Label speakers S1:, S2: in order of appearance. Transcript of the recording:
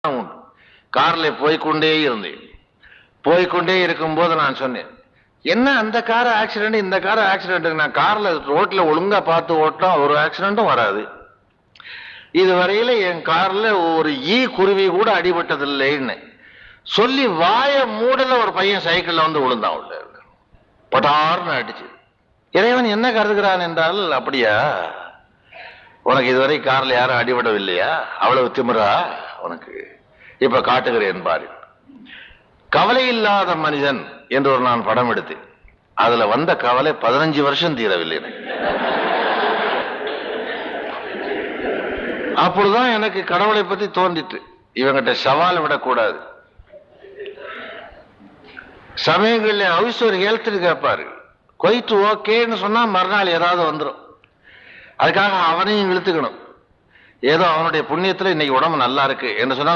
S1: உண்டு. கார்ல போய்கொண்டே இருந்தேன். போய்கொண்டே இருக்கும்போது நான் சொன்னேன், என்ன அந்த கார் ஆக்சிடென்ட் இந்த கார் ஆக்சிடென்ட், நான் கார்ல ரோட்ல ஒழுங்கா பார்த்து ஓட்டா ஒரு ஆக்சிடென்ட்டும் வராது. இதுவரையில என் கார்ல ஒரு குருவி கூட அடிபட்டதில்லைன்னு சொல்லி வாய மூடல ஒரு பையன் சைக்கிள்ல வந்து விழுந்தான். உள்ள பட்டார்னு அடிச்சு. இறைவன் என்ன கருதுகிறான் என்றால், அப்படியா உனக்கு இதுவரை கார்ல யாரும் அடிபடவில்லையா, அவ்வளவு திமிரா உனக்கு, இப்ப காட்டுகிறேன் பாரு. கவலை இல்லாத மனிதன் என்று ஒரு நான் படம் எடுத்தேன். அதுல வந்த கவலை 15 வருஷம் தீரவில்லை எனக்கு. அப்பொழுதுதான் எனக்கு கடவுளை பத்தி தோன்றிட்டு, இவங்கிட்ட சவால் விடக்கூடாது. சமயங்கள்ல ஹவுஸ் ஒரு ஹெல்த் கேட்பாரு, கொயிட்டு ஓகேன்னு சொன்னா மறுநாள் ஏதாவது வந்துடும். அதுக்காக அவனையும் இழுத்துக்கணும். ஏதோ அவனுடைய புண்ணியத்துல இன்னைக்கு உடம்பு நல்லா இருக்கு என்று சொன்னா